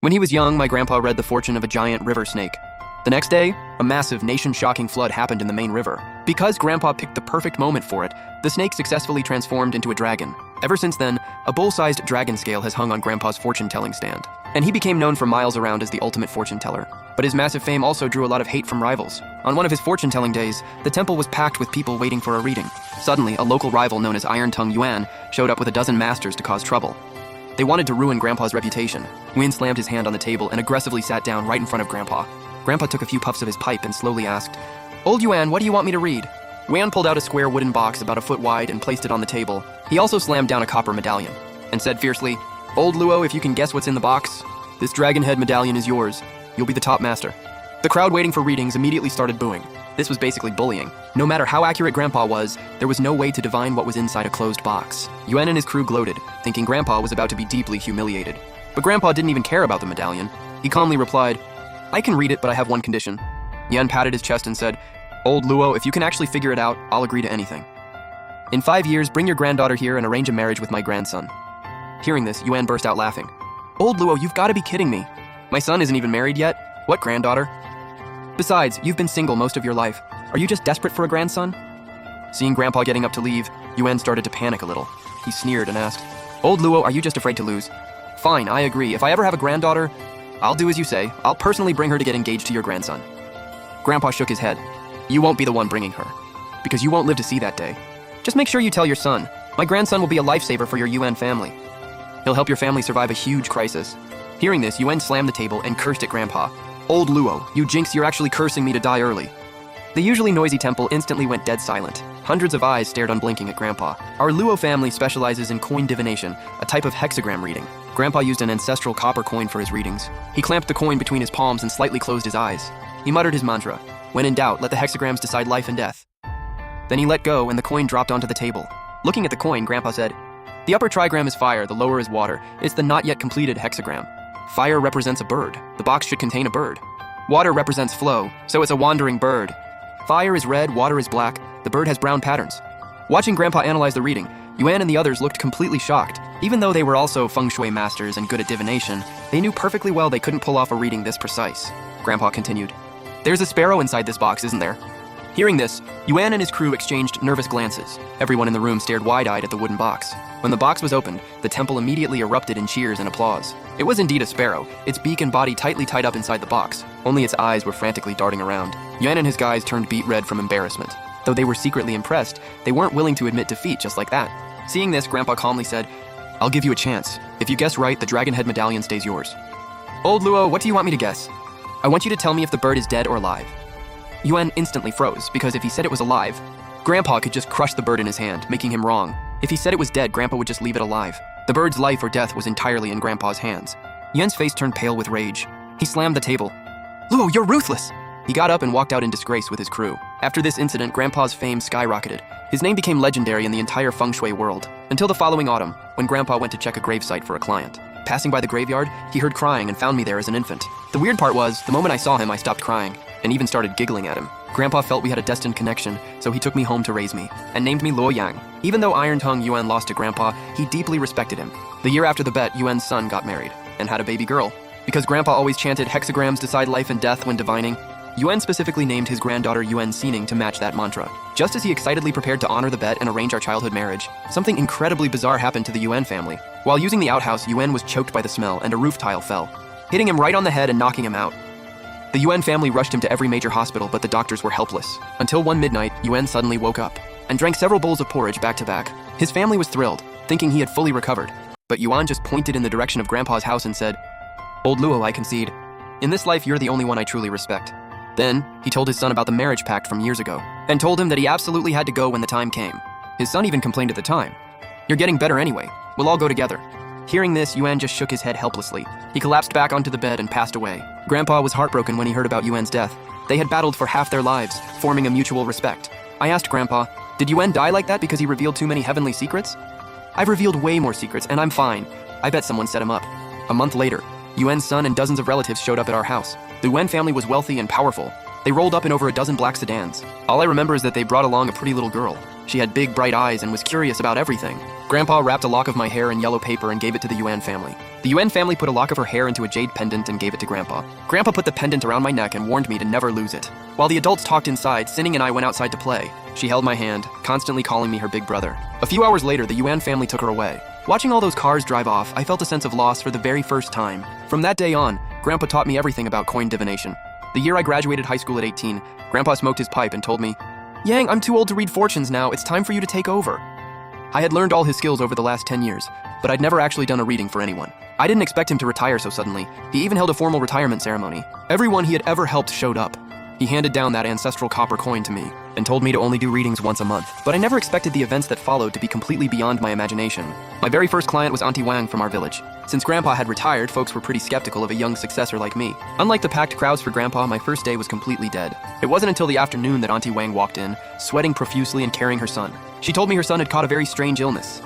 When he was young, my grandpa read the fortune of a giant river snake. The next day, a massive, nation-shocking flood happened in the main river. Because Grandpa picked the perfect moment for it, the snake successfully transformed into a dragon. Ever since then, a bull-sized dragon scale has hung on Grandpa's fortune-telling stand, and he became known for miles around as the ultimate fortune teller. But his massive fame also drew a lot of hate from rivals. On one of his fortune-telling days, the temple was packed with people waiting for a reading. Suddenly, a local rival known as Iron Tongue Yuan showed up with a dozen masters to cause trouble. They wanted to ruin Grandpa's reputation. Yuan slammed his hand on the table and aggressively sat down right in front of Grandpa. Grandpa took a few puffs of his pipe and slowly asked, "Old Yuan, what do you want me to read?" Yuan pulled out a square wooden box about a foot wide and placed it on the table. He also slammed down a copper medallion and said fiercely, "Old Luo, if you can guess what's in the box, this dragon head medallion is yours. You'll be the top master." The crowd waiting for readings immediately started booing. This was basically bullying. No matter how accurate Grandpa was, there was no way to divine what was inside a closed box. Yuan and his crew gloated, thinking Grandpa was about to be deeply humiliated. But Grandpa didn't even care about the medallion. He calmly replied, "I can read it, but I have one condition." Yuan patted his chest and said, "Old Luo, if you can actually figure it out, I'll agree to anything. In 5 years, bring your granddaughter here and arrange a marriage with my grandson." Hearing this, Yuan burst out laughing. "Old Luo, you've got to be kidding me. My son isn't even married yet. What granddaughter? Besides, you've been single most of your life. Are you just desperate for a grandson?" Seeing Grandpa getting up to leave, Yuan started to panic a little. He sneered and asked, "Old Luo, are you just afraid to lose? Fine, I agree. If I ever have a granddaughter, I'll do as you say. I'll personally bring her to get engaged to your grandson." Grandpa shook his head. "You won't be the one bringing her, because you won't live to see that day. Just make sure you tell your son. My grandson will be a lifesaver for your Yuan family. He'll help your family survive a huge crisis." Hearing this, Yuan slammed the table and cursed at Grandpa. "Old Luo, you jinx, you're actually cursing me to die early." The usually noisy temple instantly went dead silent. Hundreds of eyes stared unblinking at Grandpa. Our Luo family specializes in coin divination, a type of hexagram reading. Grandpa used an ancestral copper coin for his readings. He clamped the coin between his palms and slightly closed his eyes. He muttered his mantra. When in doubt, let the hexagrams decide life and death. Then he let go and the coin dropped onto the table. Looking at the coin, Grandpa said, "The upper trigram is fire, the lower is water. It's the not yet completed hexagram. Fire represents a bird. The box should contain a bird. Water represents flow, so it's a wandering bird. Fire is red, water is black. The bird has brown patterns." Watching Grandpa analyze the reading, Yuan and the others looked completely shocked. Even though they were also feng shui masters and good at divination, they knew perfectly well they couldn't pull off a reading this precise. Grandpa continued, "There's a sparrow inside this box, isn't there?" Hearing this, Yuan and his crew exchanged nervous glances. Everyone in the room stared wide-eyed at the wooden box. When the box was opened, the temple immediately erupted in cheers and applause. It was indeed a sparrow, its beak and body tightly tied up inside the box. Only its eyes were frantically darting around. Yuan and his guys turned beet red from embarrassment. Though they were secretly impressed, they weren't willing to admit defeat just like that. Seeing this, Grandpa calmly said, "I'll give you a chance. If you guess right, the dragon head medallion stays yours." "Old Luo, what do you want me to guess?" "I want you to tell me if the bird is dead or alive." Yuan instantly froze, because if he said it was alive, Grandpa could just crush the bird in his hand, making him wrong. If he said it was dead, Grandpa would just leave it alive. The bird's life or death was entirely in Grandpa's hands. Yuan's face turned pale with rage. He slammed the table. "Luo, you're ruthless!" He got up and walked out in disgrace with his crew. After this incident, Grandpa's fame skyrocketed. His name became legendary in the entire feng shui world, until the following autumn, when Grandpa went to check a gravesite for a client. Passing by the graveyard, he heard crying and found me there as an infant. The weird part was, the moment I saw him, I stopped crying, and even started giggling at him. Grandpa felt we had a destined connection, so he took me home to raise me, and named me Luo Yang. Even though Iron Tongue Yuan lost to Grandpa, he deeply respected him. The year after the bet, Yuan's son got married, and had a baby girl. Because Grandpa always chanted hexagrams decide life and death when divining, Yuan specifically named his granddaughter Yuan Xining to match that mantra. Just as he excitedly prepared to honor the bet and arrange our childhood marriage, something incredibly bizarre happened to the Yuan family. While using the outhouse, Yuan was choked by the smell and a roof tile fell, hitting him right on the head and knocking him out. The Yuan family rushed him to every major hospital, but the doctors were helpless. Until one midnight, Yuan suddenly woke up and drank several bowls of porridge back to back. His family was thrilled, thinking he had fully recovered. But Yuan just pointed in the direction of Grandpa's house and said, "Old Luo, I concede. In this life, you're the only one I truly respect." Then, he told his son about the marriage pact from years ago, and told him that he absolutely had to go when the time came. His son even complained at the time, "You're getting better anyway. We'll all go together." Hearing this, Yuan just shook his head helplessly. He collapsed back onto the bed and passed away. Grandpa was heartbroken when he heard about Yuan's death. They had battled for half their lives, forming a mutual respect. I asked Grandpa, "Did Yuan die like that because he revealed too many heavenly secrets?" "I've revealed way more secrets, and I'm fine. I bet someone set him up." A month later, Yuan's son and dozens of relatives showed up at our house. The Yuan family was wealthy and powerful. They rolled up in over a dozen black sedans. All I remember is that they brought along a pretty little girl. She had big, bright eyes and was curious about everything. Grandpa wrapped a lock of my hair in yellow paper and gave it to the Yuan family. The The Yuan family put a lock of her hair into a jade pendant and gave it to Grandpa. Grandpa put the pendant around my neck and warned me to never lose it. While the adults talked inside, Sinning and I went outside to play. She held my hand, constantly calling me her big brother. A few hours later, the Yuan family took her away. Watching all those cars drive off, I felt a sense of loss for the very first time. From that day on, Grandpa taught me everything about coin divination. The year I graduated high school at 18, Grandpa smoked his pipe and told me, "Yang, I'm too old to read fortunes now. It's time for you to take over." I had learned all his skills over the last 10 years, but I'd never actually done a reading for anyone. I didn't expect him to retire so suddenly. He even held a formal retirement ceremony. Everyone he had ever helped showed up. He handed down that ancestral copper coin to me and told me to only do readings once a month. But I never expected the events that followed to be completely beyond my imagination. My very first client was Auntie Wang from our village. Since Grandpa had retired, folks were pretty skeptical of a young successor like me. Unlike the packed crowds for Grandpa, my first day was completely dead. It wasn't until the afternoon that Auntie Wang walked in, sweating profusely and carrying her son. She told me her son had caught a very strange illness.